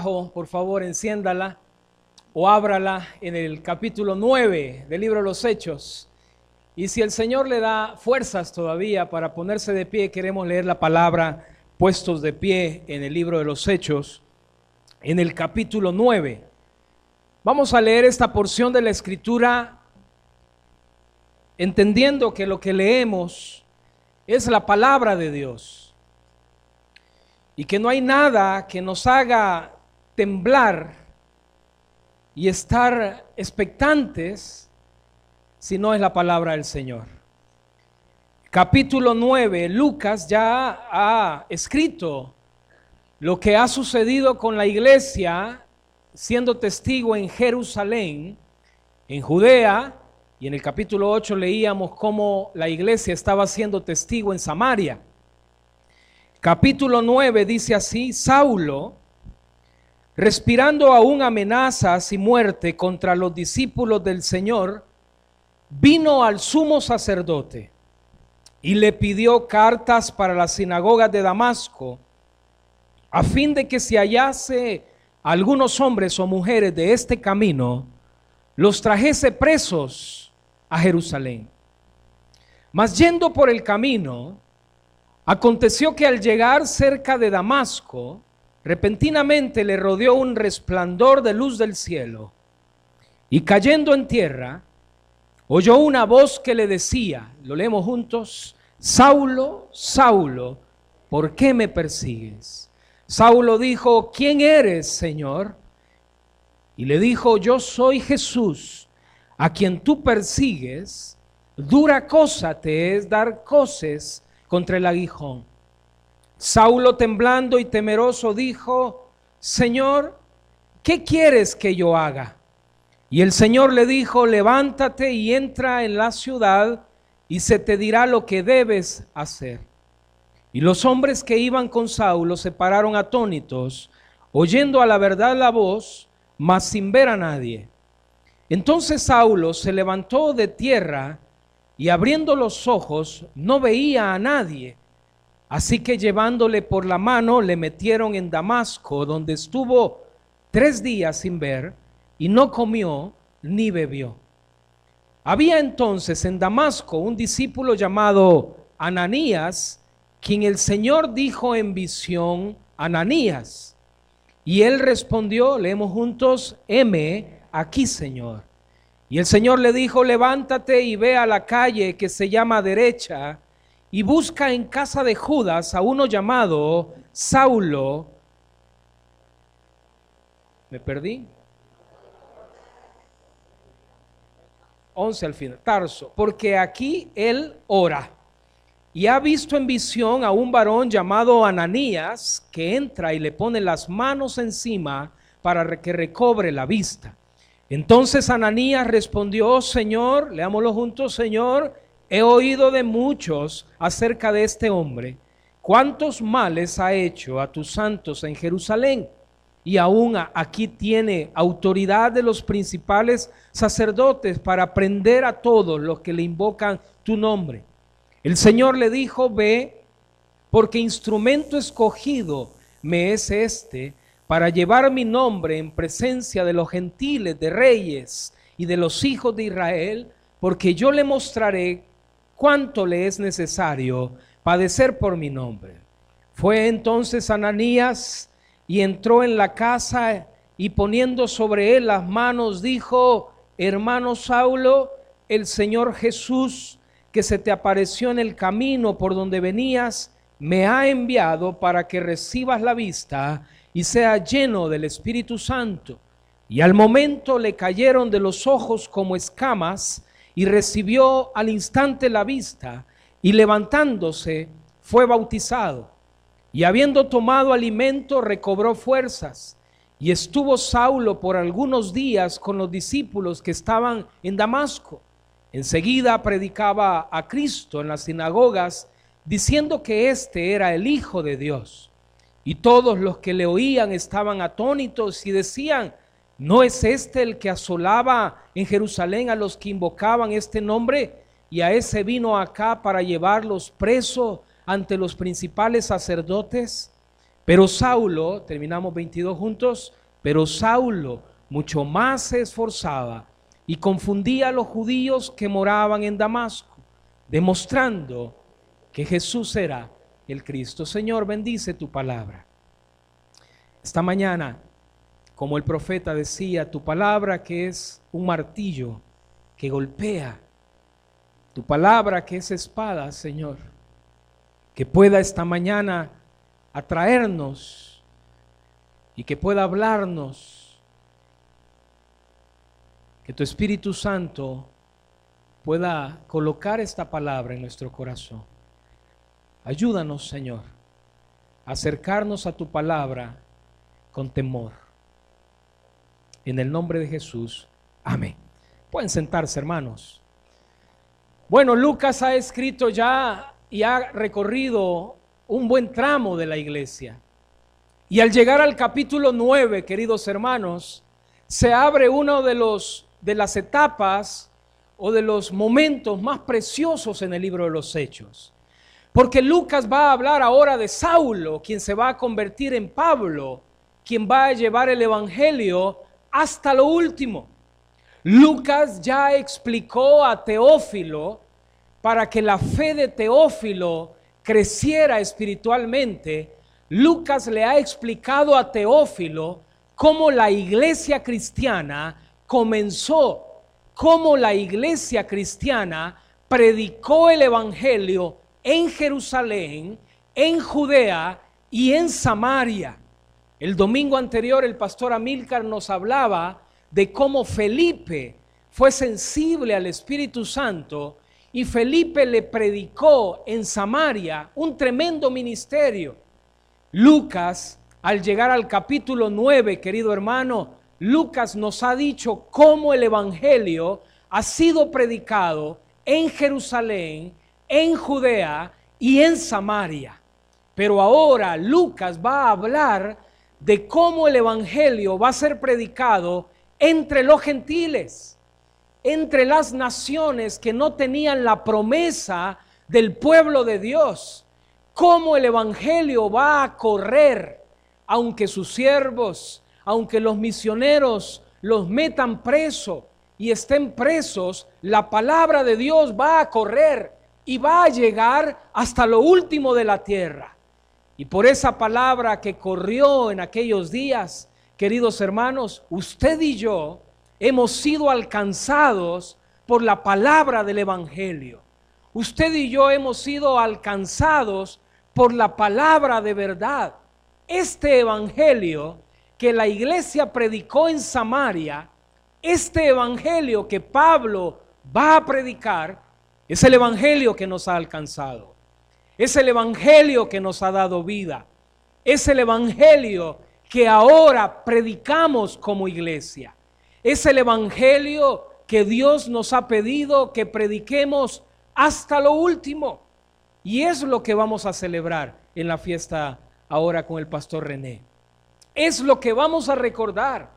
trabajo, por favor, enciéndala o ábrala en el capítulo 9 del libro de los Hechos. Y si el Señor le da fuerzas todavía para ponerse de pie, queremos leer la palabra puestos de pie en el libro de los Hechos, en el capítulo 9. Vamos a leer esta porción de la Escritura entendiendo que lo que leemos es la palabra de Dios y que no hay nada que nos haga temblar y estar expectantes si no es la palabra del Señor. Capítulo 9, Lucas ya ha escrito lo que ha sucedido con la iglesia siendo testigo en Jerusalén, en Judea, y en el capítulo 8 leíamos cómo la iglesia estaba siendo testigo en Samaria. Capítulo 9 dice así: Saulo, respirando aún amenazas y muerte contra los discípulos del Señor, vino al sumo sacerdote y le pidió cartas para las sinagogas de Damasco, a fin de que si hallase algunos hombres o mujeres de este camino, los trajese presos a Jerusalén. Mas yendo por el camino, aconteció que al llegar cerca de Damasco, repentinamente le rodeó un resplandor de luz del cielo, y cayendo en tierra, oyó una voz que le decía, lo leemos juntos: Saulo, Saulo, ¿por qué me persigues? Saulo dijo: ¿quién eres, Señor? Y le dijo: yo soy Jesús, a quien tú persigues. Dura cosa te es dar coces contra el aguijón. Saulo, temblando y temeroso, dijo: Señor, ¿qué quieres que yo haga? Y el Señor le dijo: levántate y entra en la ciudad, y se te dirá lo que debes hacer. Y los hombres que iban con Saulo se pararon atónitos, oyendo a la verdad la voz, mas sin ver a nadie. Entonces Saulo se levantó de tierra, y abriendo los ojos no veía a nadie. Así que llevándole por la mano le metieron en Damasco, donde estuvo 3 días sin ver, y no comió ni bebió. Había entonces en Damasco un discípulo llamado Ananías, quien el Señor dijo en visión: Ananías. Y él respondió, leemos juntos: heme aquí, Señor. Y el Señor le dijo: levántate y ve a la calle que se llama Derecha, y busca en casa de Judas a uno llamado Saulo. ¿Me perdí? 11 al final, Tarso, porque aquí él ora. Y ha visto en visión a un varón llamado Ananías, que entra y le pone las manos encima para que recobre la vista. Entonces Ananías respondió: oh, Señor, leámoslo juntos: Señor, he oído de muchos acerca de este hombre, cuántos males ha hecho a tus santos en Jerusalén, y aún aquí tiene autoridad de los principales sacerdotes para prender a todos los que le invocan tu nombre. El Señor le dijo: ve, porque instrumento escogido me es este para llevar mi nombre en presencia de los gentiles, de reyes y de los hijos de Israel, porque yo le mostraré cuánto le es necesario padecer por mi nombre. Fue entonces Ananías y entró en la casa, y poniendo sobre él las manos dijo: hermano Saulo, el Señor Jesús, que se te apareció en el camino por donde venías, me ha enviado para que recibas la vista y sea lleno del Espíritu Santo. Y al momento le cayeron de los ojos como escamas, y recibió al instante la vista, y levantándose fue bautizado. Y habiendo tomado alimento, recobró fuerzas. Y estuvo Saulo por algunos días con los discípulos que estaban en Damasco. Enseguida predicaba a Cristo en las sinagogas, diciendo que éste era el Hijo de Dios. Y todos los que le oían estaban atónitos y decían: ¿no es este el que asolaba en Jerusalén a los que invocaban este nombre? Y a ese vino acá para llevarlos presos ante los principales sacerdotes. Pero Saulo, terminamos 22 juntos, pero Saulo mucho más se esforzaba y confundía a los judíos que moraban en Damasco, demostrando que Jesús era el Cristo. Señor, bendice tu palabra. Esta mañana, como el profeta decía, tu palabra que es un martillo que golpea, tu palabra que es espada, Señor, que pueda esta mañana atraernos y que pueda hablarnos, que tu Espíritu Santo pueda colocar esta palabra en nuestro corazón. Ayúdanos, Señor, a acercarnos a tu palabra con temor. En el nombre de Jesús, amén. Pueden sentarse, hermanos. Bueno, Lucas ha escrito ya y ha recorrido un buen tramo de la iglesia. Y al llegar al capítulo 9, queridos hermanos, se abre uno de las etapas o de los momentos más preciosos en el libro de los Hechos. Porque Lucas va a hablar ahora de Saulo, quien se va a convertir en Pablo, quien va a llevar el evangelio hasta lo último. Lucas ya explicó a Teófilo, para que la fe de Teófilo creciera espiritualmente. Lucas le ha explicado a Teófilo cómo la iglesia cristiana comenzó, cómo la iglesia cristiana predicó el evangelio en Jerusalén, en Judea y en Samaria. El domingo anterior el pastor Amílcar nos hablaba de cómo Felipe fue sensible al Espíritu Santo y Felipe le predicó en Samaria un tremendo ministerio. Lucas, al llegar al capítulo 9, querido hermano, Lucas nos ha dicho cómo el evangelio ha sido predicado en Jerusalén, en Judea y en Samaria. Pero ahora Lucas va a hablar de cómo el evangelio va a ser predicado entre los gentiles, entre las naciones que no tenían la promesa del pueblo de Dios. Cómo el evangelio va a correr, aunque sus siervos, aunque los misioneros los metan preso y estén presos, la palabra de Dios va a correr y va a llegar hasta lo último de la tierra. Y por esa palabra que corrió en aquellos días, queridos hermanos, usted y yo hemos sido alcanzados por la palabra del evangelio. Usted y yo hemos sido alcanzados por la palabra de verdad. Este evangelio que la iglesia predicó en Samaria, este evangelio que Pablo va a predicar, es el evangelio que nos ha alcanzado. Es el evangelio que nos ha dado vida. Es el evangelio que ahora predicamos como iglesia. Es el evangelio que Dios nos ha pedido que prediquemos hasta lo último. Y es lo que vamos a celebrar en la fiesta ahora con el pastor René. Es lo que vamos a recordar,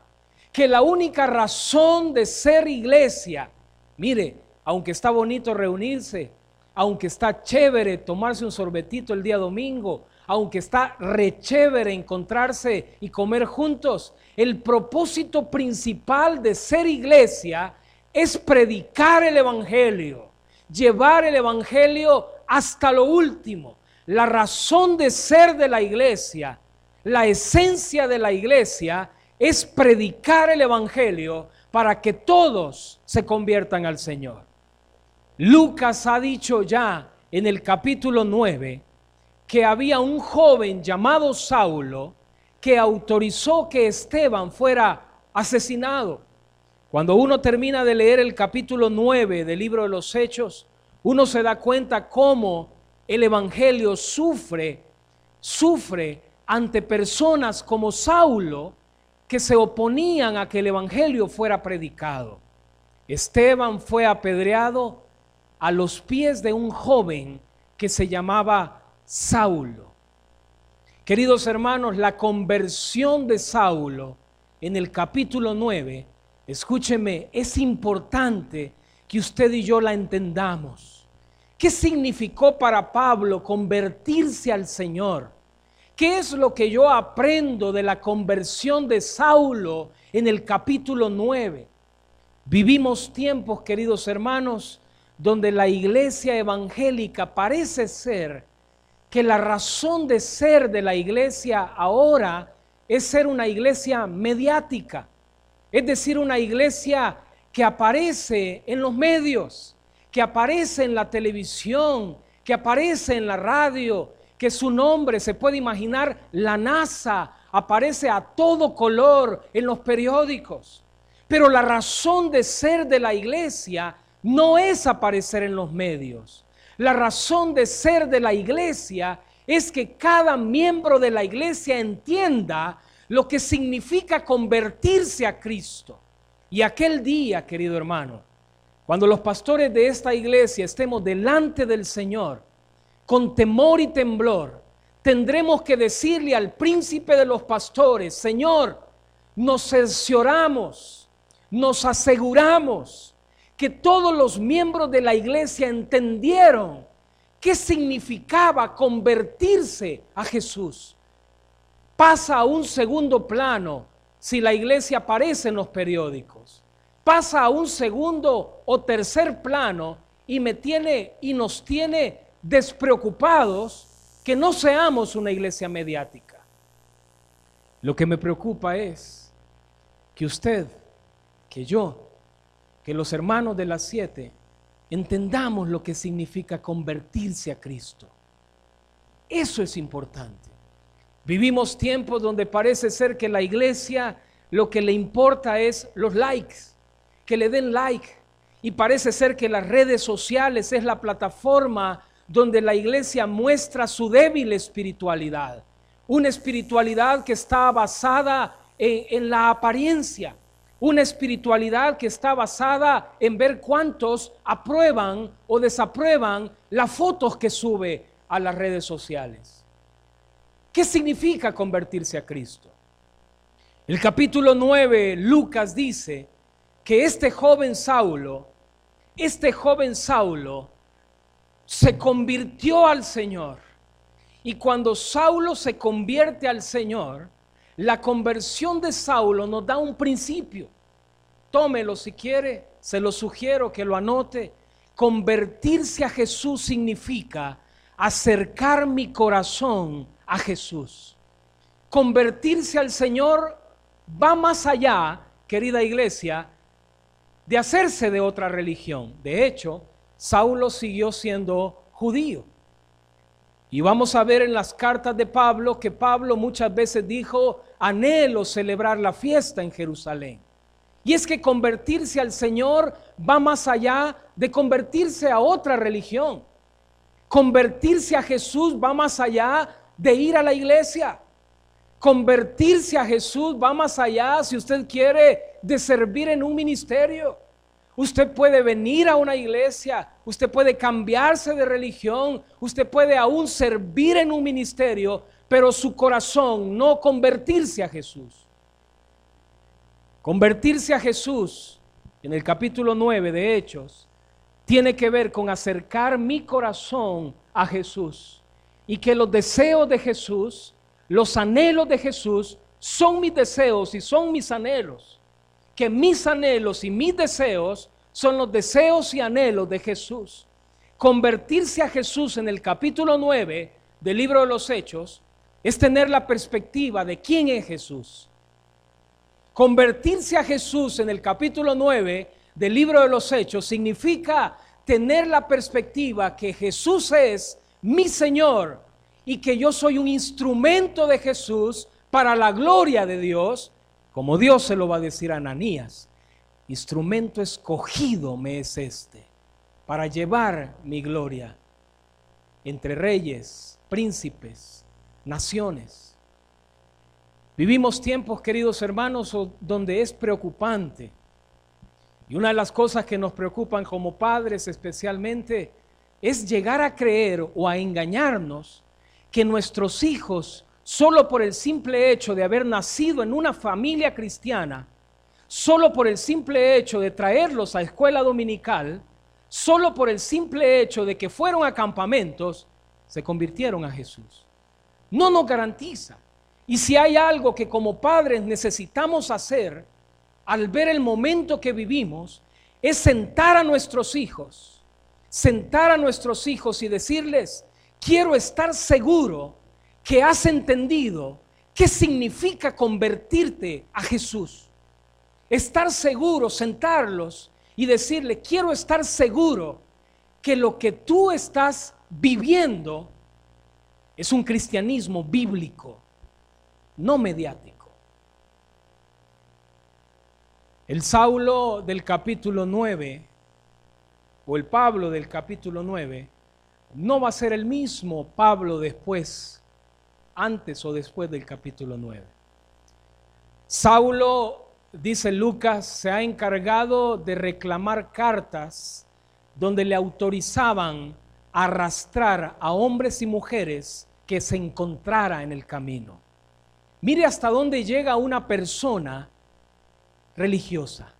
que la única razón de ser iglesia, mire, aunque está bonito reunirse, aunque está chévere tomarse un sorbetito el día domingo, aunque está re chévere encontrarse y comer juntos, el propósito principal de ser iglesia es predicar el evangelio, llevar el evangelio hasta lo último. La razón de ser de la iglesia, la esencia de la iglesia es predicar el evangelio para que todos se conviertan al Señor. Lucas ha dicho ya en el capítulo 9 que había un joven llamado Saulo que autorizó que Esteban fuera asesinado. Cuando uno termina de leer el capítulo 9 del libro de los Hechos, uno se da cuenta cómo el evangelio sufre ante personas como Saulo que se oponían a que el evangelio fuera predicado. Esteban fue apedreado a los pies de un joven que se llamaba Saulo. Queridos hermanos, la conversión de Saulo en el capítulo 9, escúcheme, es importante que usted y yo la entendamos. ¿Qué significó para Pablo convertirse al Señor? ¿Qué es lo que yo aprendo de la conversión de Saulo en el capítulo 9? Vivimos tiempos, queridos hermanos, donde la iglesia evangélica parece ser que la razón de ser de la iglesia ahora es ser una iglesia mediática, es decir, una iglesia que aparece en los medios, que aparece en la televisión, que aparece en la radio, que su nombre, se puede imaginar, la NASA, aparece a todo color en los periódicos. Pero la razón de ser de la iglesia no es aparecer en los medios. La razón de ser de la iglesia es que cada miembro de la iglesia entienda lo que significa convertirse a Cristo. Y aquel día, querido hermano, cuando los pastores de esta iglesia estemos delante del Señor, con temor y temblor, tendremos que decirle al príncipe de los pastores: Señor, nos cercioramos, nos aseguramos que todos los miembros de la iglesia entendieron qué significaba convertirse a Jesús. Pasa a un segundo plano si la iglesia aparece en los periódicos. Pasa a un segundo o tercer plano y nos tiene despreocupados que no seamos una iglesia mediática. Lo que me preocupa es que usted, que yo, que los hermanos de las 7 entendamos lo que significa convertirse a Cristo. Eso es importante. Vivimos tiempos donde parece ser que la iglesia lo que le importa es los likes, que le den like, y parece ser que las redes sociales es la plataforma donde la iglesia muestra su débil espiritualidad, una espiritualidad que está basada en la apariencia, una espiritualidad que está basada en ver cuántos aprueban o desaprueban las fotos que sube a las redes sociales. ¿Qué significa convertirse a Cristo? El capítulo 9, Lucas dice que este joven Saulo se convirtió al Señor. Y cuando Saulo se convierte al Señor, la conversión de Saulo nos da un principio. Tómelo si quiere, se lo sugiero que lo anote. Convertirse a Jesús significa acercar mi corazón a Jesús. Convertirse al Señor va más allá, querida iglesia, de hacerse de otra religión. De hecho, Saulo siguió siendo judío. Y vamos a ver en las cartas de Pablo que Pablo muchas veces dijo: anhelo celebrar la fiesta en Jerusalén. Y es que convertirse al Señor va más allá de convertirse a otra religión. Convertirse a Jesús va más allá de ir a la iglesia. Convertirse a Jesús va más allá, si usted quiere, de servir en un ministerio. Usted puede venir a una iglesia, usted puede cambiarse de religión, usted puede aún servir en un ministerio, pero su corazón no convertirse a Jesús. Convertirse a Jesús, en el capítulo 9 de Hechos, tiene que ver con acercar mi corazón a Jesús, y que los deseos de Jesús, los anhelos de Jesús son mis deseos y son mis anhelos. Que mis anhelos y mis deseos son los deseos y anhelos de Jesús. Convertirse a Jesús en el capítulo 9 del libro de los Hechos es tener la perspectiva de quién es Jesús. Convertirse a Jesús en el capítulo 9 del libro de los Hechos significa tener la perspectiva que Jesús es mi Señor y que yo soy un instrumento de Jesús para la gloria de Dios, como Dios se lo va a decir a Ananías. Instrumento escogido me es este, para llevar mi gloria entre reyes, príncipes, naciones. Vivimos tiempos, queridos hermanos, donde es preocupante. Y una de las cosas que nos preocupan como padres especialmente es llegar a creer o a engañarnos que nuestros hijos, solo por el simple hecho de haber nacido en una familia cristiana, solo por el simple hecho de traerlos a escuela dominical, solo por el simple hecho de que fueron a campamentos, se convirtieron a Jesús. no nos garantiza. Y si hay algo que como padres necesitamos hacer al ver el momento que vivimos, es sentar a nuestros hijos y decirles: quiero estar seguro que has entendido qué significa convertirte a Jesús. Estar seguro, sentarlos y decirle: quiero estar seguro que lo que tú estás viviendo es un cristianismo bíblico, no mediático. El Saulo del capítulo 9 o el Pablo del capítulo 9 no va a ser el mismo Pablo después, antes o después del capítulo 9. Saulo, dice Lucas, se ha encargado de reclamar cartas donde le autorizaban a arrastrar a hombres y mujeres que se encontrara en el camino. Mire hasta dónde llega una persona religiosa.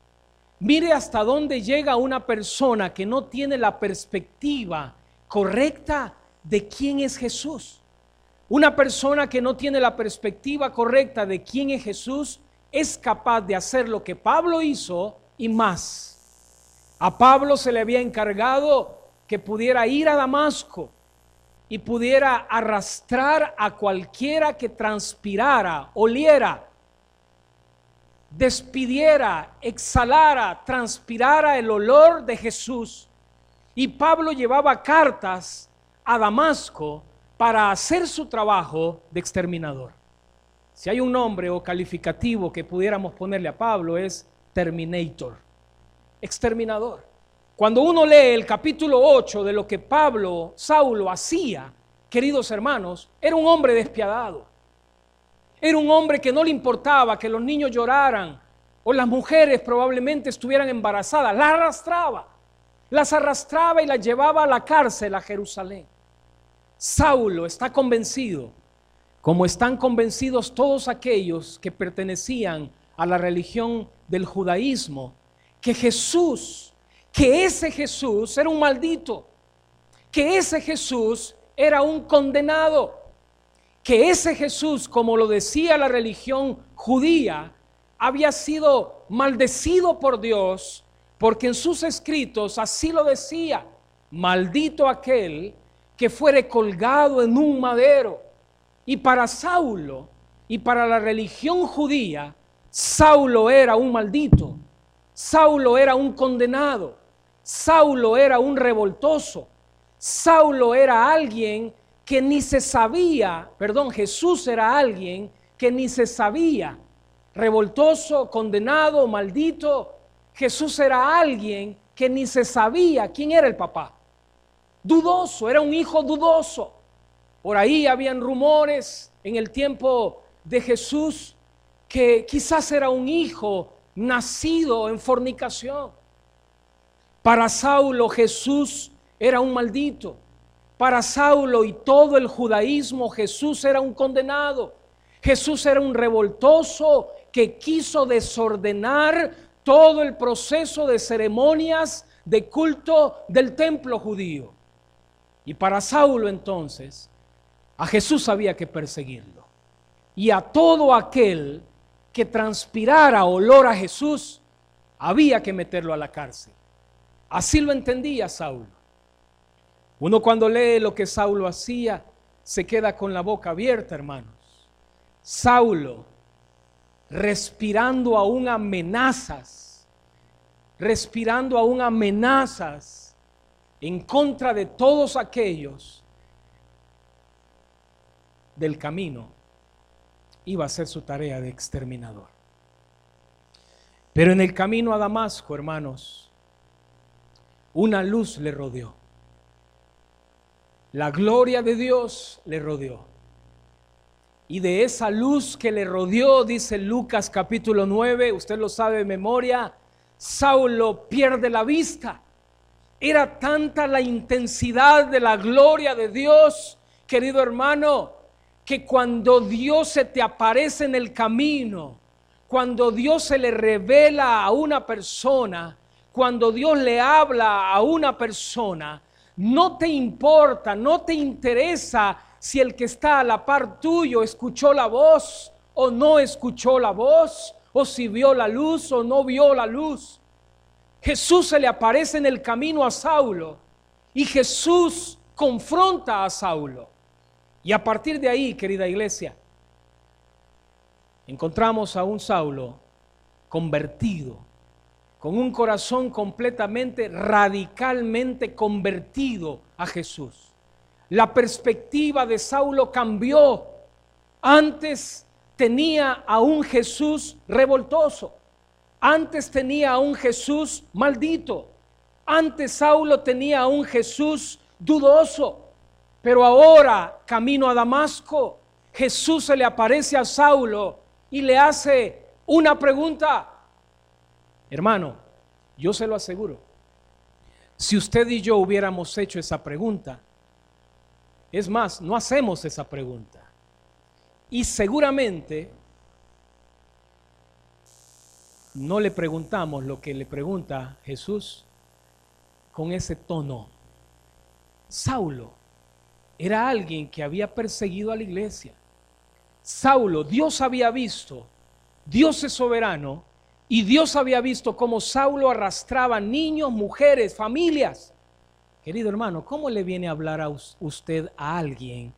Mire hasta dónde llega una persona que no tiene la perspectiva correcta de quién es Jesús. Una persona que no tiene la perspectiva correcta de quién es Jesús es capaz de hacer lo que Pablo hizo y más. A Pablo se le había encargado que pudiera ir a Damasco y pudiera arrastrar a cualquiera que transpirara, oliera, despidiera, exhalara, transpirara el olor de Jesús. Y Pablo llevaba cartas a Damasco para hacer su trabajo de exterminador. Si hay un nombre o calificativo que pudiéramos ponerle a Pablo, es Terminator, exterminador. Cuando uno lee el capítulo 8 de lo que Saulo hacía, queridos hermanos, era un hombre despiadado. Era un hombre que no le importaba que los niños lloraran o las mujeres probablemente estuvieran embarazadas. Las arrastraba y las llevaba a la cárcel a Jerusalén. Saulo está convencido, como están convencidos todos aquellos que pertenecían a la religión del judaísmo, que ese Jesús era un maldito, que ese Jesús era un condenado, que ese Jesús, como lo decía la religión judía, había sido maldecido por Dios, porque en sus escritos así lo decía: maldito aquel que fuere colgado en un madero. Y para Saulo y para la religión judía, Saulo era un maldito, Saulo era un condenado, Saulo era un revoltoso, Saulo era alguien que ni se sabía, Jesús era alguien que ni se sabía, revoltoso, condenado, maldito. Jesús era alguien que ni se sabía quién era el papá. Dudoso, era un hijo dudoso. Por ahí habían rumores en el tiempo de Jesús que quizás era un hijo nacido en fornicación. Para Saulo, Jesús era un maldito. Para Saulo y todo el judaísmo, Jesús era un condenado. Jesús era un revoltoso que quiso desordenar todo el proceso de ceremonias de culto del templo judío. Y para Saulo entonces, a Jesús había que perseguirlo. Y a todo aquel que transpirara olor a Jesús, había que meterlo a la cárcel. Así lo entendía Saulo. Uno cuando lee lo que Saulo hacía, se queda con la boca abierta, hermanos. Saulo, respirando aún amenazas en contra de todos aquellos del camino, iba a hacer su tarea de exterminador. Pero en el camino a Damasco, hermanos, una luz le rodeó. La gloria de Dios le rodeó. Y de esa luz que le rodeó, dice Lucas capítulo 9, usted lo sabe de memoria, Saulo pierde la vista. Era tanta la intensidad de la gloria de Dios, querido hermano, que cuando Dios se te aparece en el camino, cuando Dios se le revela a una persona, cuando Dios le habla a una persona, no te importa, no te interesa si el que está a la par tuyo escuchó la voz o no escuchó la voz, o si vio la luz o no vio la luz. Jesús se le aparece en el camino a Saulo y Jesús confronta a Saulo. Y a partir de ahí, querida iglesia, encontramos a un Saulo convertido, con un corazón completamente, radicalmente convertido a Jesús. La perspectiva de Saulo cambió. Antes tenía a un Jesús revoltoso. Antes tenía a un Jesús maldito. Antes Saulo tenía a un Jesús dudoso. Pero ahora, camino a Damasco, Jesús se le aparece a Saulo y le hace una pregunta. Hermano, yo se lo aseguro, si usted y yo hubiéramos hecho esa pregunta, es más, no hacemos esa pregunta. Y seguramente no le preguntamos lo que le pregunta Jesús con ese tono. Saulo era alguien que había perseguido a la iglesia. Saulo, Dios había visto, Dios es soberano, y Dios había visto cómo Saulo arrastraba niños, mujeres, familias. Querido hermano, ¿cómo le viene a hablar a usted a alguien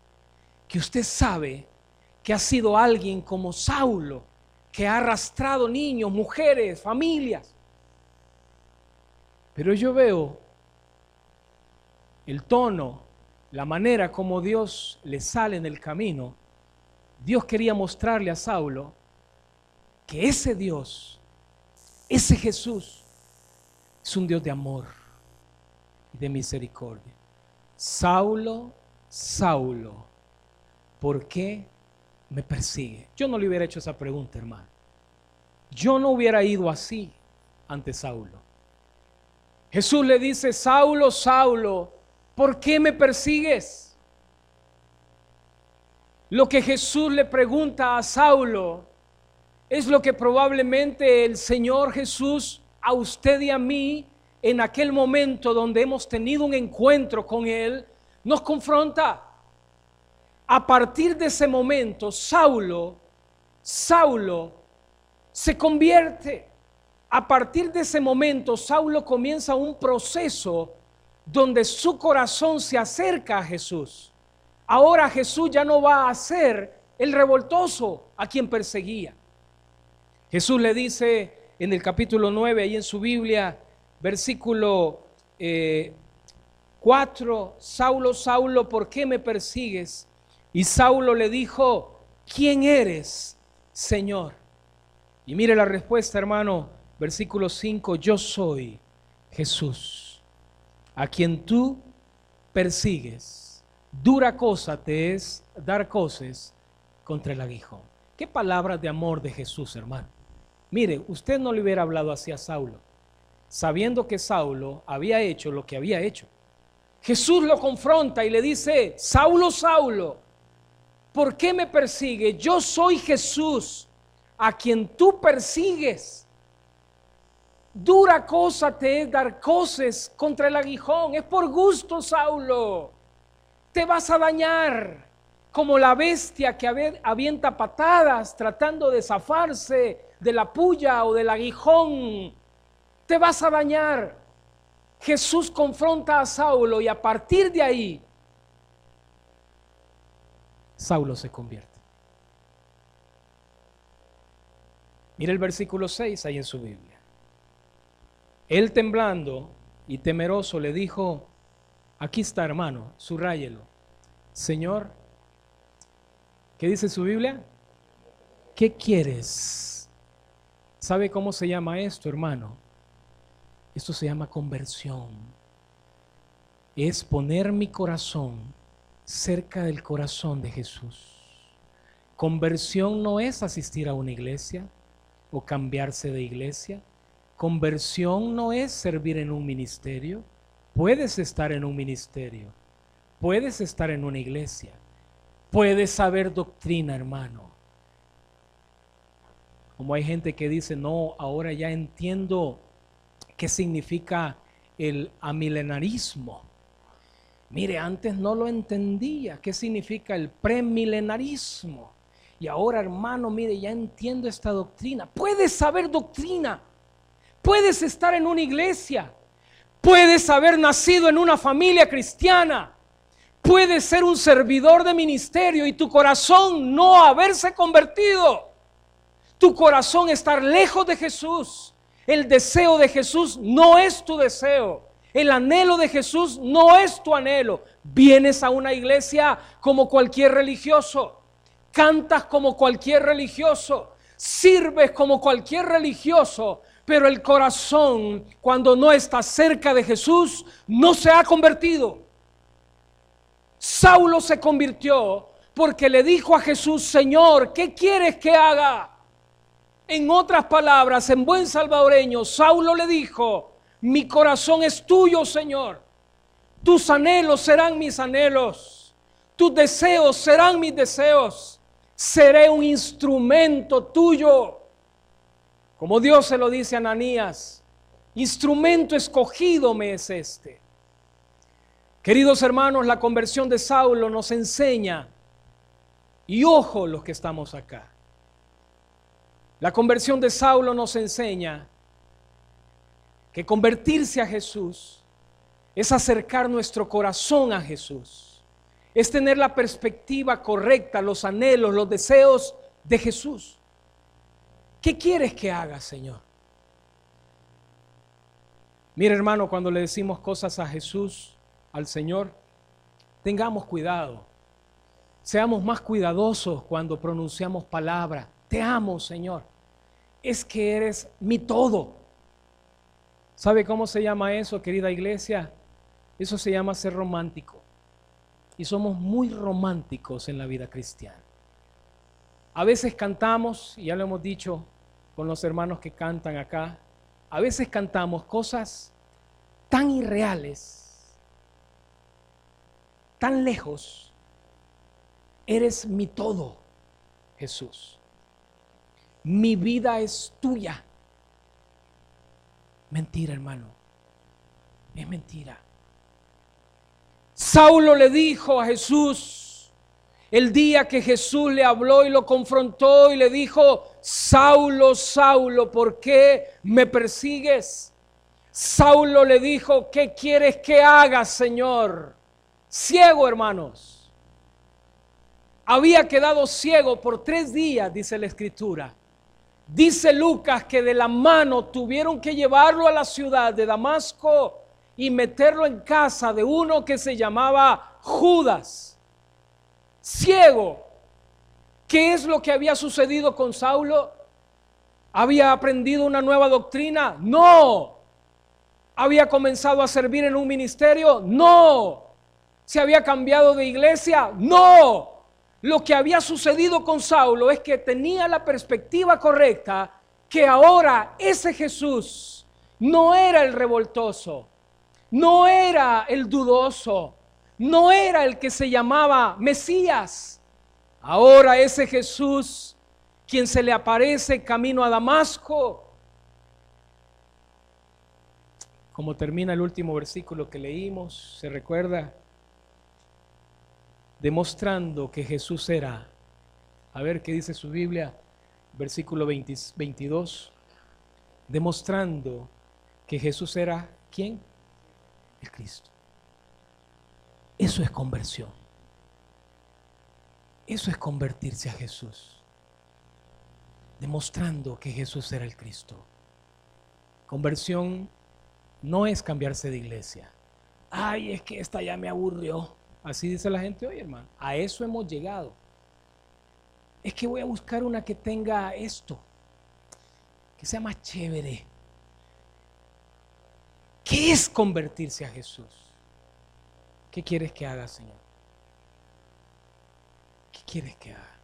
que usted sabe que ha sido alguien como Saulo, que ha arrastrado niños, mujeres, familias? Pero yo veo el tono, la manera como Dios le sale en el camino. Dios quería mostrarle a Saulo que ese Dios, ese Jesús, es un Dios de amor y de misericordia. Saulo, Saulo, ¿por qué me persigue? Yo no le hubiera hecho esa pregunta, hermano. Yo no hubiera ido así ante Saulo. Jesús le dice: Saulo, Saulo, ¿por qué me persigues? Lo que Jesús le pregunta a Saulo es lo que probablemente el Señor Jesús a usted y a mí, en aquel momento donde hemos tenido un encuentro con Él, nos confronta. A partir de ese momento, Saulo se convierte. A partir de ese momento, Saulo comienza un proceso donde su corazón se acerca a Jesús. Ahora Jesús ya no va a ser el revoltoso a quien perseguía. Jesús le dice en el capítulo 9, ahí en su Biblia, versículo 4, Saulo, Saulo, ¿por qué me persigues? Y Saulo le dijo: ¿quién eres, Señor? Y mire la respuesta, hermano, versículo 5, yo soy Jesús, a quien tú persigues. Dura cosa te es dar coces contra el aguijón. Qué palabras de amor de Jesús, hermano. Mire, usted no le hubiera hablado así a Saulo, sabiendo que Saulo había hecho lo que había hecho. Jesús lo confronta y le dice: Saulo, Saulo, ¿por qué me persigues? Yo soy Jesús, a quien tú persigues. Dura cosa te es dar coces contra el aguijón. Es por gusto, Saulo. Te vas a dañar como la bestia que avienta patadas tratando de zafarse de la puya o del aguijón. Te vas a dañar. Jesús confronta a Saulo y a partir de ahí Saulo se convierte. Mira el versículo 6 ahí en su Biblia. Él, temblando y temeroso, le dijo, aquí está, hermano, subráyelo: Señor, ¿qué dice su Biblia? ¿Qué quieres? ¿Sabe cómo se llama esto, hermano? Esto se llama conversión. Es poner mi corazón cerca del corazón de Jesús. Conversión no es asistir a una iglesia o cambiarse de iglesia. Conversión no es servir en un ministerio. Puedes estar en un ministerio, puedes estar en una iglesia, puedes saber doctrina, hermano. Como hay gente que dice, no, ahora ya entiendo qué significa el amilenarismo. Mire, antes no lo entendía. ¿Qué significa el premilenarismo? Y ahora, hermano, mire, ya entiendo esta doctrina. Puedes saber doctrina. Puedes estar en una iglesia. Puedes haber nacido en una familia cristiana. Puedes ser un servidor de ministerio y tu corazón no haberse convertido. Tu corazón estar lejos de Jesús. El deseo de Jesús no es tu deseo. El anhelo de Jesús no es tu anhelo. Vienes a una iglesia como cualquier religioso. Cantas como cualquier religioso. Sirves como cualquier religioso. Pero el corazón, cuando no está cerca de Jesús, no se ha convertido. Saulo se convirtió porque le dijo a Jesús: Señor, ¿qué quieres que haga? En otras palabras, en buen salvadoreño, Saulo le dijo: mi corazón es tuyo, Señor. Tus anhelos serán mis anhelos. Tus deseos serán mis deseos. Seré un instrumento tuyo. Como Dios se lo dice a Ananías: instrumento escogido me es este. Queridos hermanos, la conversión de Saulo nos enseña, y ojo los que estamos acá, la conversión de Saulo nos enseña que convertirse a Jesús es acercar nuestro corazón a Jesús, es tener la perspectiva correcta, los anhelos, los deseos de Jesús. ¿Qué quieres que haga, Señor? Mira, hermano, cuando le decimos cosas a Jesús, al Señor, tengamos cuidado. Seamos más cuidadosos cuando pronunciamos palabras. Te amo, Señor. Es que eres mi todo. ¿Sabe cómo se llama eso, querida iglesia? Eso se llama ser romántico. Y somos muy románticos en la vida cristiana. A veces cantamos, y ya lo hemos dicho con los hermanos que cantan acá, a veces cantamos cosas tan irreales, tan lejos. Eres mi todo, Jesús. Mi vida es tuya. Mentira, hermano. Es mentira. Saulo le dijo a Jesús, el día que Jesús le habló y lo confrontó y le dijo: Saulo, Saulo, ¿por qué me persigues? Saulo le dijo: ¿qué quieres que haga, Señor? Ciego, hermanos. Había quedado ciego por 3 días, dice la Escritura. Dice Lucas que de la mano tuvieron que llevarlo a la ciudad de Damasco y meterlo en casa de uno que se llamaba Judas. Ciego. ¿Qué es lo que había sucedido con Saulo? ¿Había aprendido una nueva doctrina? No. ¿Había comenzado a servir en un ministerio? No. ¿Se había cambiado de iglesia? No. Lo que había sucedido con Saulo es que tenía la perspectiva correcta, que ahora ese Jesús no era el revoltoso, no era el dudoso, no era el que se llamaba Mesías. Ahora ese Jesús, quien se le aparece camino a Damasco, como termina el último versículo que leímos, ¿se recuerda? Demostrando que Jesús era, a ver qué dice su Biblia, versículo 22, demostrando que Jesús era, ¿quién? El Cristo. Eso es conversión. Eso es convertirse a Jesús, demostrando que Jesús era el Cristo. Conversión no es cambiarse de iglesia. Ay, es que esta ya me aburrió. Así dice la gente hoy, hermano. A eso hemos llegado. Es que voy a buscar una que tenga esto, que sea más chévere. ¿Qué es convertirse a Jesús? ¿Qué quieres que haga, Señor? ¿Qué quieres que haga?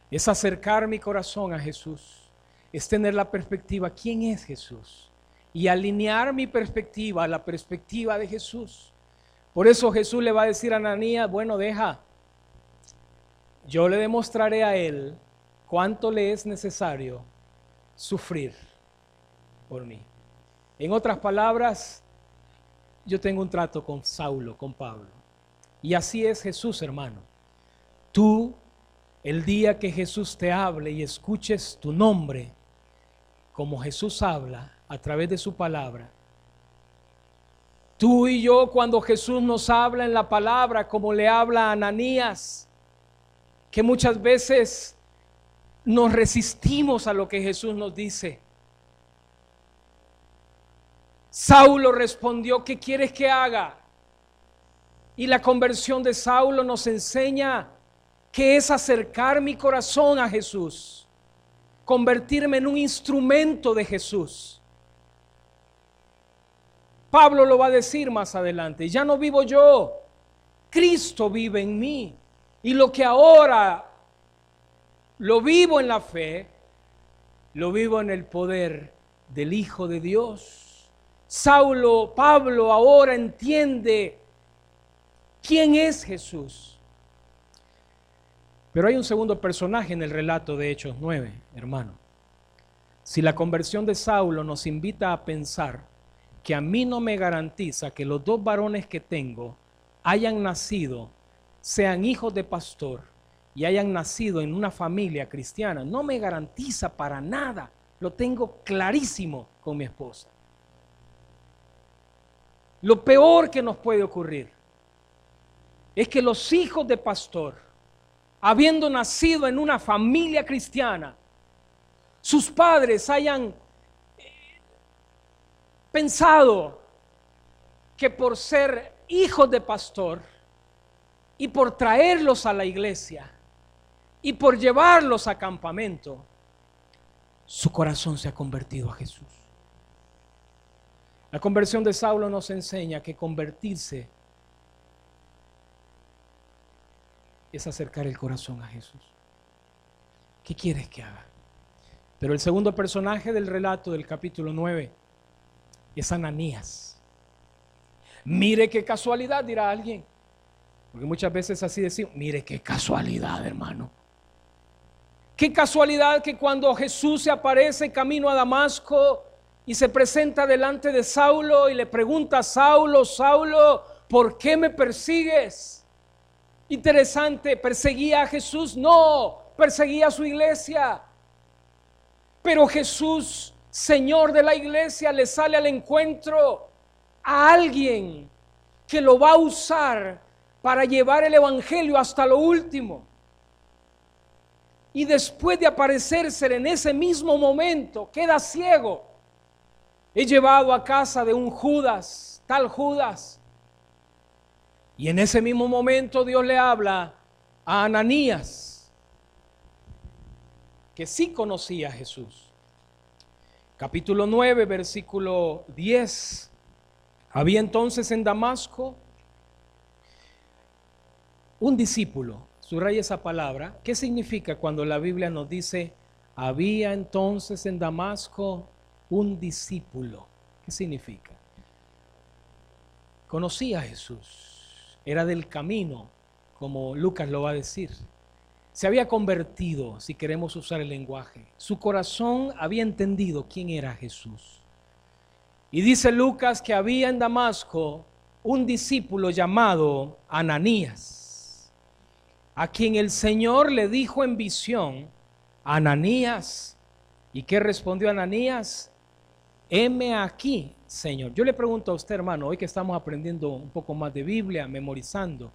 Es acercar mi corazón a Jesús. Es tener la perspectiva, ¿quién es Jesús? Y alinear mi perspectiva a la perspectiva de Jesús. Por eso Jesús le va a decir a Ananías: bueno, deja, yo le demostraré a él cuánto le es necesario sufrir por mí. En otras palabras, yo tengo un trato con Saulo, con Pablo. Y así es Jesús, hermano. Tú, el día que Jesús te hable y escuches tu nombre, como Jesús habla a través de su palabra, tú y yo, cuando Jesús nos habla en la palabra, como le habla a Ananías, que muchas veces nos resistimos a lo que Jesús nos dice. Saulo respondió: ¿qué quieres que haga? Y la conversión de Saulo nos enseña que es acercar mi corazón a Jesús, convertirme en un instrumento de Jesús. Pablo lo va a decir más adelante: ya no vivo yo, Cristo vive en mí. Y lo que ahora lo vivo en la fe, lo vivo en el poder del Hijo de Dios. Pablo ahora entiende quién es Jesús. Pero hay un segundo personaje en el relato de Hechos 9, hermano. Si la conversión de Saulo nos invita a pensar que a mí no me garantiza que los dos varones que tengo hayan nacido, sean hijos de pastor y hayan nacido en una familia cristiana, no me garantiza para nada. Lo tengo clarísimo con mi esposa. Lo peor que nos puede ocurrir es que los hijos de pastor, habiendo nacido en una familia cristiana, sus padres hayan pensado que por ser hijos de pastor y por traerlos a la iglesia y por llevarlos a campamento, su corazón se ha convertido a Jesús. La conversión de Saulo nos enseña que convertirse es acercar el corazón a Jesús. ¿Qué quieres que haga? Pero el segundo personaje del relato del capítulo 9 es Ananías. Mire qué casualidad, dirá alguien. Porque muchas veces así decimos: mire qué casualidad, hermano. Qué casualidad que cuando Jesús se aparece camino a Damasco y se presenta delante de Saulo y le pregunta: Saulo, Saulo, ¿por qué me persigues? Interesante, ¿perseguía a Jesús? No, perseguía a su iglesia. Pero Jesús, Señor de la iglesia, le sale al encuentro a alguien que lo va a usar para llevar el evangelio hasta lo último. Y después de aparecerse en ese mismo momento, queda ciego. Es llevado a casa de un Judas, tal Judas. Y en ese mismo momento Dios le habla a Ananías, que sí conocía a Jesús. Capítulo 9, versículo 10. Había entonces en Damasco un discípulo. Subraya esa palabra. ¿Qué significa cuando la Biblia nos dice: había entonces en Damasco un discípulo? ¿Qué significa? Conocía a Jesús. Era del camino, como Lucas lo va a decir. Se había convertido, si queremos usar el lenguaje. Su corazón había entendido quién era Jesús. Y dice Lucas que había en Damasco un discípulo llamado Ananías, a quien el Señor le dijo en visión: Ananías. ¿Y qué respondió Ananías? Heme aquí, Señor. Yo le pregunto a usted, hermano, hoy que estamos aprendiendo un poco más de Biblia, memorizando,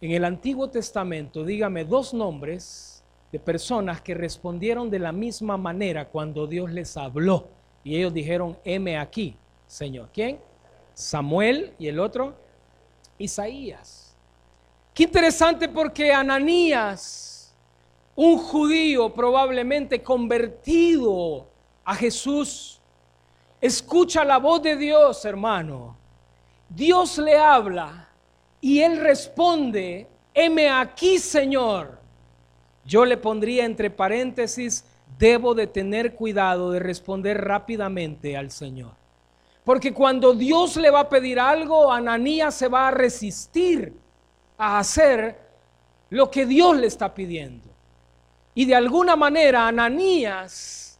en el Antiguo Testamento, dígame dos nombres de personas que respondieron de la misma manera cuando Dios les habló y ellos dijeron: heme aquí, Señor. ¿Quién? Samuel, y el otro, Isaías. Qué interesante, porque Ananías, un judío probablemente convertido a Jesús, escucha la voz de Dios, hermano. Dios le habla y él responde: heme aquí, Señor. Yo le pondría entre paréntesis: debo de tener cuidado de responder rápidamente al Señor, porque cuando Dios le va a pedir algo, Ananías se va a resistir a hacer lo que Dios le está pidiendo. Y de alguna manera Ananías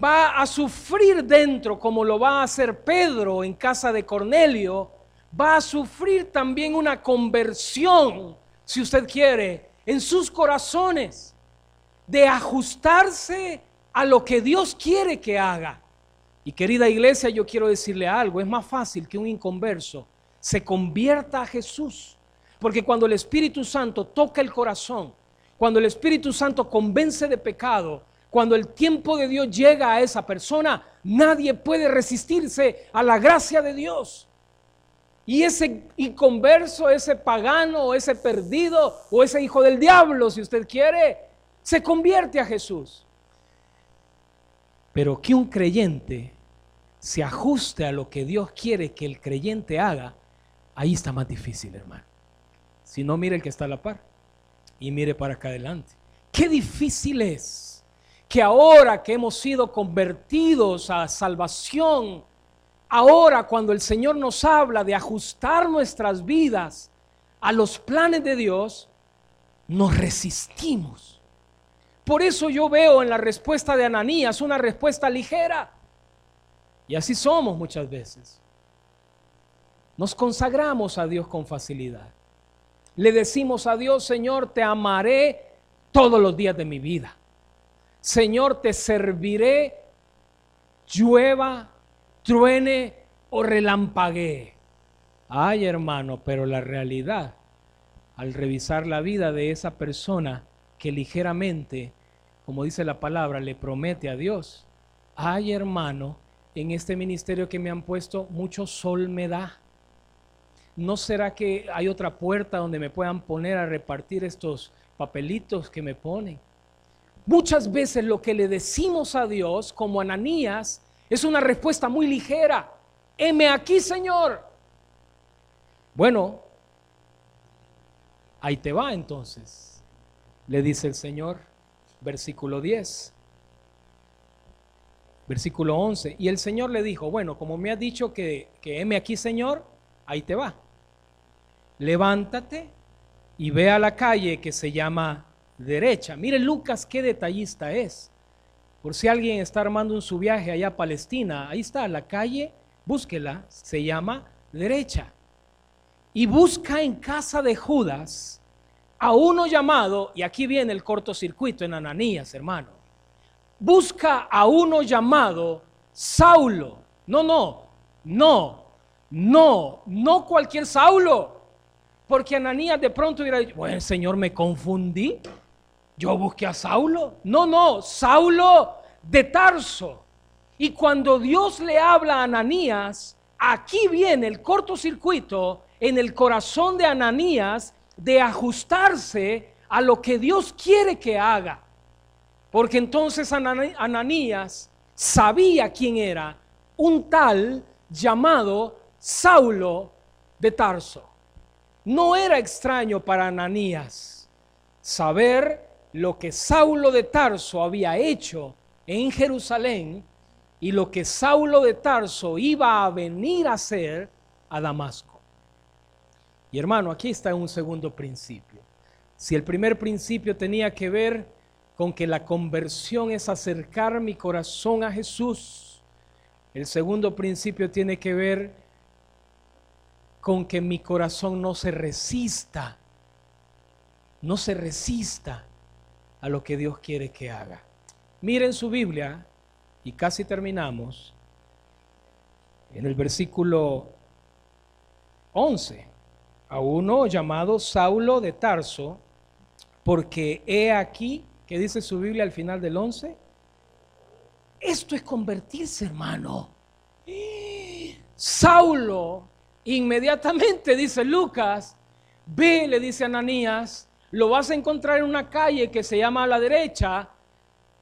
va a sufrir dentro, como lo va a hacer Pedro en casa de Cornelio, va a sufrir también una conversión, si usted quiere, en sus corazones, de ajustarse a lo que Dios quiere que haga. Y querida iglesia, yo quiero decirle algo, es más fácil que un inconverso se convierta a Jesús, porque cuando el Espíritu Santo toca el corazón, cuando el Espíritu Santo convence de pecado, cuando el tiempo de Dios llega a esa persona, nadie puede resistirse a la gracia de Dios. Y ese inconverso, ese pagano, ese perdido o ese hijo del diablo, si usted quiere, se convierte a Jesús. Pero que un creyente se ajuste a lo que Dios quiere que el creyente haga, ahí está más difícil, hermano. Si no, mire el que está a la par y mire para acá adelante. Qué difícil es que ahora que hemos sido convertidos a salvación, ahora cuando el Señor nos habla de ajustar nuestras vidas a los planes de Dios, nos resistimos. Por eso yo veo en la respuesta de Ananías una respuesta ligera. Y así somos muchas veces. Nos consagramos a Dios con facilidad. Le decimos a Dios: Señor, te amaré todos los días de mi vida. Señor, te serviré, llueva, truene o relampaguee. Ay, hermano, pero la realidad, al revisar la vida de esa persona que ligeramente, como dice la palabra, le promete a Dios: ay, hermano, en este ministerio que me han puesto, mucho sol me da. ¿No será que hay otra puerta donde me puedan poner a repartir estos papelitos que me ponen? Muchas veces lo que le decimos a Dios, como Ananías, es una respuesta muy ligera. Heme aquí, Señor. Bueno, ahí te va entonces, le dice el Señor, versículo 10. Versículo 11. Y el Señor le dijo: bueno, como me has dicho que heme aquí, Señor, ahí te va. Levántate y ve a la calle que se llama Derecha. Mire Lucas qué detallista es. Por si alguien está armando su viaje allá a Palestina, ahí está la calle, búsquela, se llama Derecha. Y busca en casa de Judas a uno llamado, y aquí viene el cortocircuito en Ananías, hermano. Busca a uno llamado Saulo. No cualquier Saulo. Porque Ananías de pronto hubiera dicho: bueno, Señor, me confundí. Yo busqué a Saulo. No, Saulo de Tarso. Y cuando Dios le habla a Ananías, aquí viene el cortocircuito en el corazón de Ananías de ajustarse a lo que Dios quiere que haga. Porque entonces Ananías sabía quién era, un tal llamado Saulo de Tarso. No era extraño para Ananías saber lo que Saulo de Tarso había hecho en Jerusalén y lo que Saulo de Tarso iba a venir a hacer a Damasco. Y hermano, aquí está un segundo principio. Si el primer principio tenía que ver con que la conversión es acercar mi corazón a Jesús, el segundo principio tiene que ver con que mi corazón no se resista a lo que Dios quiere que haga. Miren su Biblia, y casi terminamos, en el versículo 11, a uno llamado Saulo de Tarso, porque he aquí, ¿qué dice su Biblia al final del 11? Esto es convertirse, hermano. Saulo, inmediatamente, dice Lucas, ve, le dice a Ananías, lo vas a encontrar en una calle que se llama a la derecha,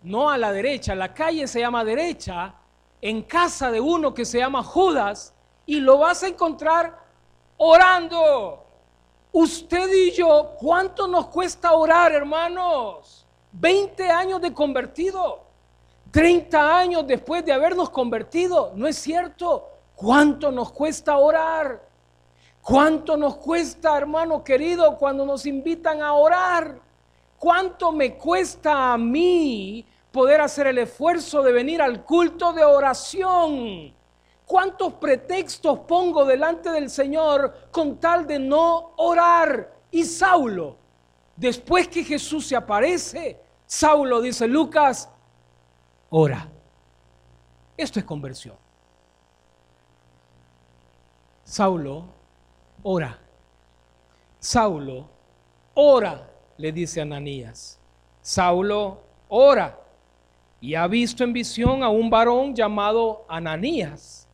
no a la derecha, la calle se llama Derecha, en casa de uno que se llama Judas, y lo vas a encontrar orando. Usted y yo, ¿cuánto nos cuesta orar, hermanos? 20 años de convertido, 30 años después de habernos convertido, ¿no es cierto? ¿Cuánto nos cuesta orar? ¿Cuánto nos cuesta, hermano querido, cuando nos invitan a orar? ¿Cuánto me cuesta a mí poder hacer el esfuerzo de venir al culto de oración. ¿Cuántos pretextos pongo delante del Señor con tal de no orar? Y Saulo, después que Jesús se aparece, Saulo, dice Lucas, ora. Esto es conversión. Saulo, ora. Saulo, ora, le dice Ananías. Saulo, ora. Y ha visto en visión a un varón llamado Ananías,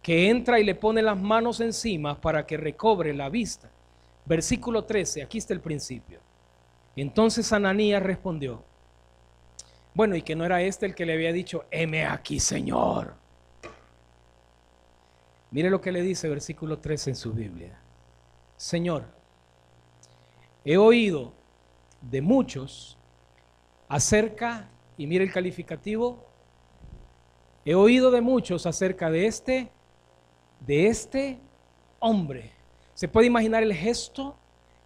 que entra y le pone las manos encima para que recobre la vista. Versículo 13, aquí está el principio. Entonces Ananías respondió, bueno, y que no era este el que le había dicho, heme aquí, Señor. Mire lo que le dice versículo 13 en su Biblia. Señor, he oído de muchos acerca, y mire el calificativo, he oído de muchos acerca de este hombre. ¿Se puede imaginar el gesto,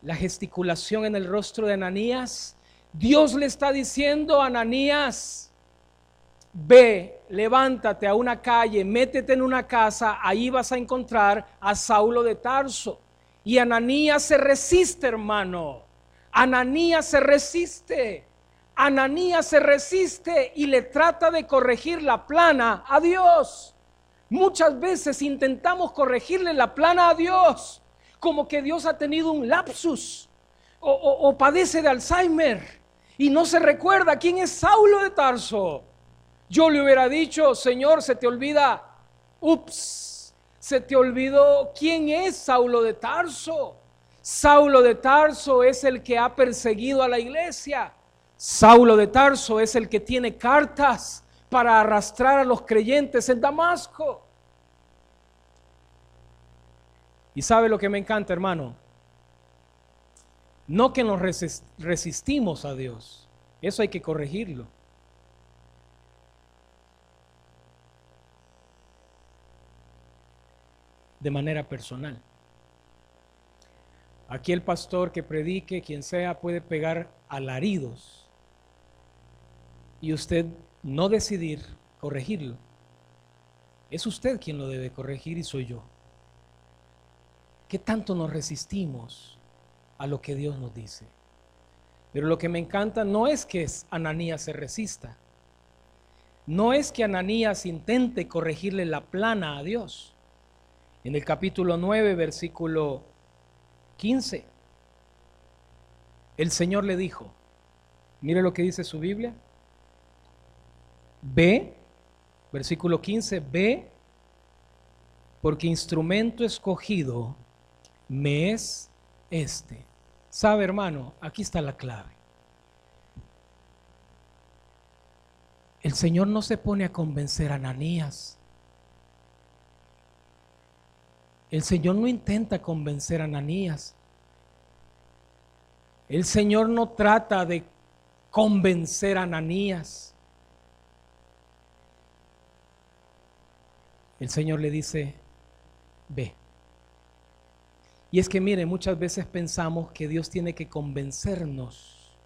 la gesticulación en el rostro de Ananías? Dios le está diciendo a Ananías, ve, levántate a una calle, métete en una casa, ahí vas a encontrar a Saulo de Tarso. Y Ananías se resiste, hermano. Ananías se resiste. Ananías se resiste y le trata de corregir la plana a Dios. Muchas veces intentamos corregirle la plana a Dios, como que Dios ha tenido un lapsus o padece de Alzheimer y no se recuerda quién es Saulo de Tarso. Yo le hubiera dicho, Señor, se te olvida, se te olvidó quién es Saulo de Tarso. Saulo de Tarso es el que ha perseguido a la iglesia. Saulo de Tarso es el que tiene cartas para arrastrar a los creyentes en Damasco. Y sabe lo que me encanta, hermano, no que nos resistimos a Dios, eso hay que corregirlo. De manera personal. Aquí el pastor que predique, quien sea, puede pegar alaridos y usted no decidir corregirlo. Es usted quien lo debe corregir y soy yo. ¿Qué tanto nos resistimos a lo que Dios nos dice? Pero lo que me encanta no es que Ananías se resista, no es que Ananías intente corregirle la plana a Dios. En el capítulo 9, versículo 15, el Señor le dijo, mire lo que dice su Biblia, ve, versículo 15, ve, porque instrumento escogido me es este. ¿Sabe, hermano? Aquí está la clave. El Señor no se pone a convencer a Ananías. El Señor no intenta convencer a Ananías. El Señor no trata de convencer a Ananías. El Señor le dice, ve. Y es que mire, muchas veces pensamos que Dios tiene que convencernos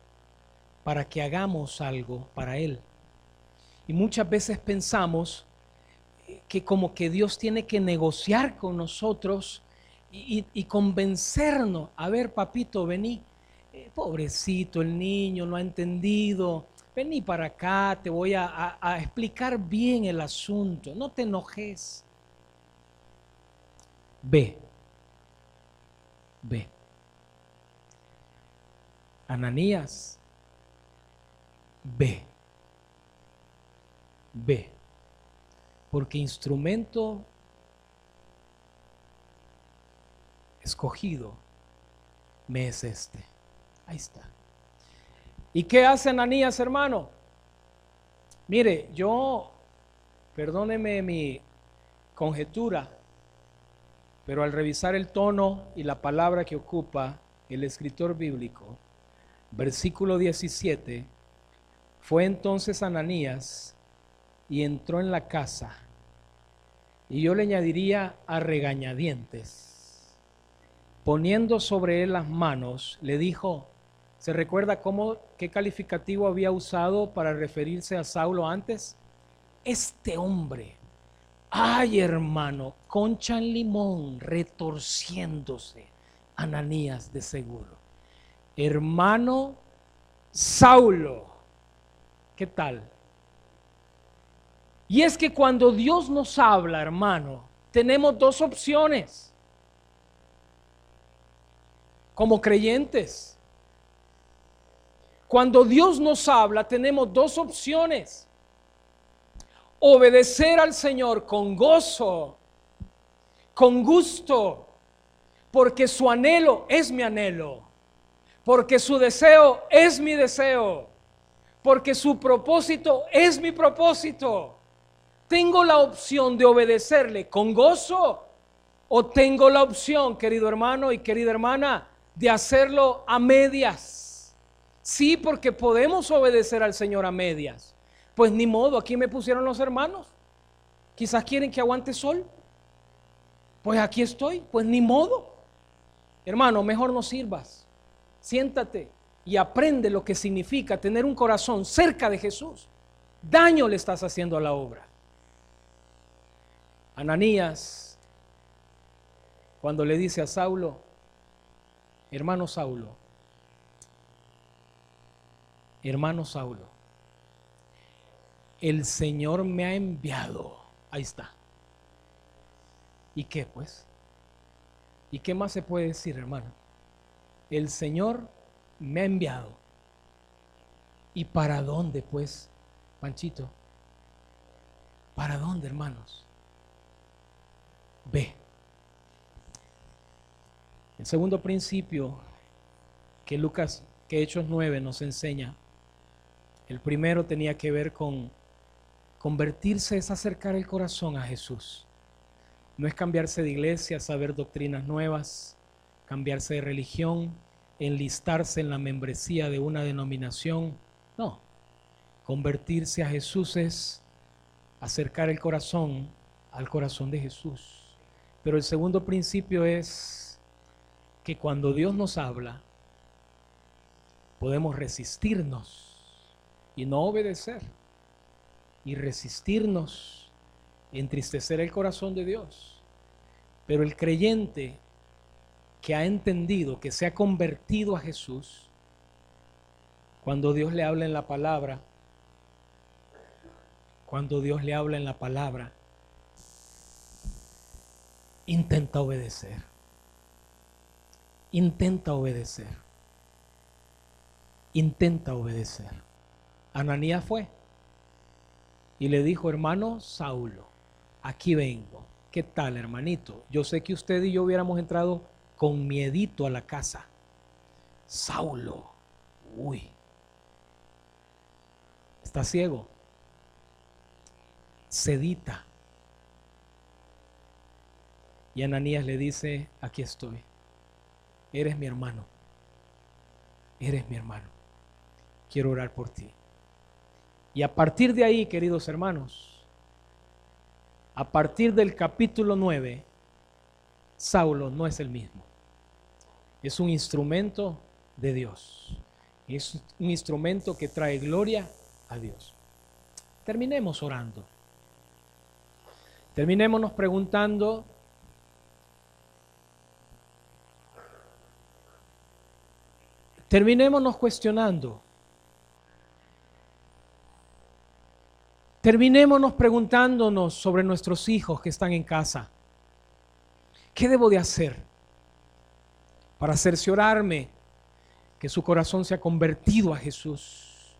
para que hagamos algo para Él. Y muchas veces pensamos que como que Dios tiene que negociar con nosotros y convencernos. A ver, papito, vení. Pobrecito el niño, no ha entendido. Vení para acá, te voy a explicar bien el asunto. No te enojes. Ve. Ve. Ananías, ve. Ve. Porque instrumento escogido me es este. Ahí está. ¿Y qué hace Ananías, hermano? Mire, perdóneme mi conjetura, pero al revisar el tono y la palabra que ocupa el escritor bíblico, versículo 17, fue entonces Ananías y entró en la casa, y yo le añadiría a regañadientes, poniendo sobre él las manos, le dijo, ¿Se recuerda qué calificativo había usado para referirse a Saulo antes? Este hombre, ay hermano, concha en limón, retorciéndose, Ananías de seguro. Hermano Saulo, ¿qué tal? Y es que cuando Dios nos habla, hermano, tenemos dos opciones como creyentes. Cuando Dios nos habla, tenemos dos opciones: obedecer al Señor con gozo, con gusto, porque su anhelo es mi anhelo, porque su deseo es mi deseo, porque su propósito es mi propósito. Tengo la opción de obedecerle con gozo, o tengo la opción, querido hermano y querida hermana, de hacerlo a medias. Sí, porque podemos obedecer al Señor a medias. Pues ni modo, aquí me pusieron los hermanos. Quizás quieren que aguante sol. Pues aquí estoy, pues ni modo. Hermano, mejor no sirvas. Siéntate y aprende lo que significa tener un corazón cerca de Jesús. Daño le estás haciendo a la obra. Ananías, cuando le dice a Saulo, hermano Saulo, el Señor me ha enviado. Ahí está. ¿Y qué pues? ¿Y qué más se puede decir, hermano? El Señor me ha enviado. ¿Y para dónde pues, Panchito? ¿Para dónde, hermanos? Ve. El segundo principio que Hechos 9 nos enseña, el primero tenía que ver con convertirse, es acercar el corazón a Jesús. No es cambiarse de iglesia, saber doctrinas nuevas, cambiarse de religión, enlistarse en la membresía de una denominación. No, convertirse a Jesús es acercar el corazón al corazón de Jesús. Pero el segundo principio es que cuando Dios nos habla, podemos resistirnos y no obedecer, y resistirnos, entristecer el corazón de Dios. Pero el creyente que ha entendido, que se ha convertido a Jesús, cuando Dios le habla en la palabra, intenta obedecer. Intenta obedecer. Intenta obedecer. Ananías fue y le dijo, hermano Saulo, aquí vengo. ¿Qué tal, hermanito? Yo sé que usted y yo hubiéramos entrado con miedito a la casa. Saulo, uy, está ciego, sedita. Y Ananías le dice, aquí estoy. Eres mi hermano. Eres mi hermano. Quiero orar por ti. Y a partir de ahí, queridos hermanos, a partir del capítulo 9, Saulo no es el mismo. Es un instrumento de Dios. Es un instrumento que trae gloria a Dios. Terminemos orando. Terminémonos preguntando, terminémonos cuestionando, terminémonos preguntándonos sobre nuestros hijos que están en casa. ¿Qué debo de hacer para cerciorarme que su corazón se ha convertido a Jesús?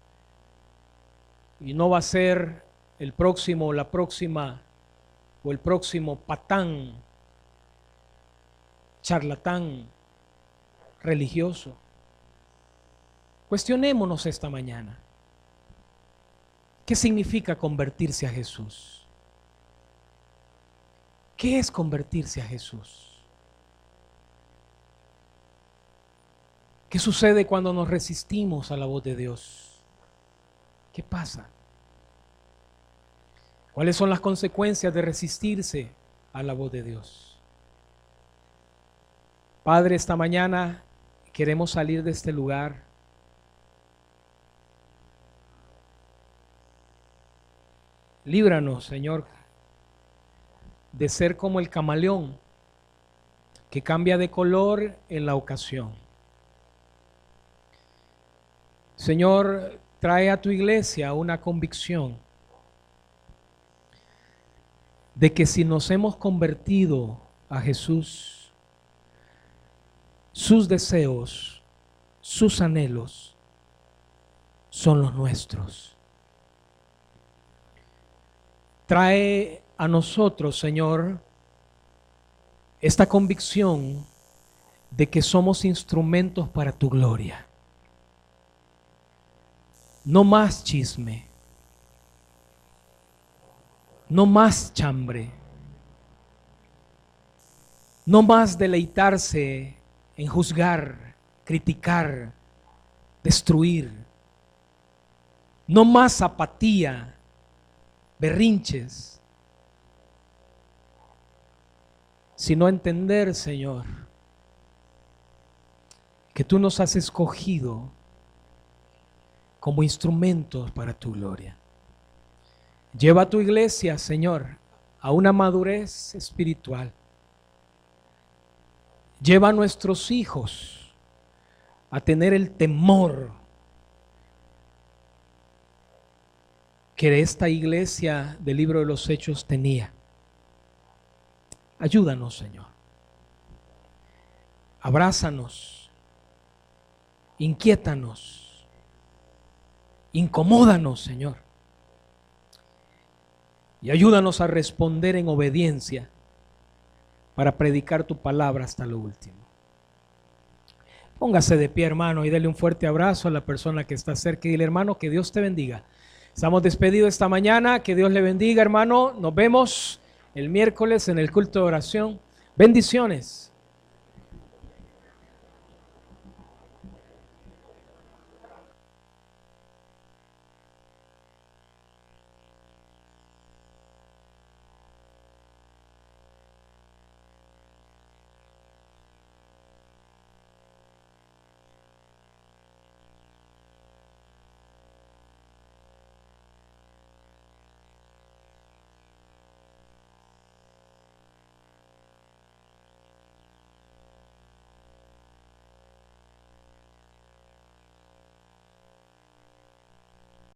Y no va a ser el próximo o la próxima o el próximo patán, charlatán religioso. Cuestionémonos esta mañana. ¿Qué significa convertirse a Jesús? ¿Qué es convertirse a Jesús? ¿Qué sucede cuando nos resistimos a la voz de Dios? ¿Qué pasa? ¿Cuáles son las consecuencias de resistirse a la voz de Dios? Padre, esta mañana queremos salir de este lugar Líbranos, Señor, de ser como el camaleón que cambia de color en la ocasión. Señor, trae a tu iglesia una convicción de que si nos hemos convertido a Jesús, sus deseos, sus anhelos son los nuestros. Trae a nosotros, Señor, esta convicción de que somos instrumentos para tu gloria. No más chisme, no más chambre, no más deleitarse en juzgar, criticar, destruir, no más apatía, berrinches, sino entender, Señor, que tú nos has escogido como instrumentos para tu gloria. Lleva a tu iglesia, Señor, a una madurez espiritual. Lleva a nuestros hijos a tener el temor que esta iglesia del libro de los Hechos tenía. Ayúdanos, Señor. Abrázanos, inquiétanos, incomódanos, Señor. Y ayúdanos a responder en obediencia para predicar tu palabra hasta lo último. Póngase de pie, hermano, y dele un fuerte abrazo a la persona que está cerca y dile, hermano, que Dios te bendiga. Estamos despedidos esta mañana, que Dios le bendiga, hermano. Nos vemos el miércoles en el culto de oración. Bendiciones.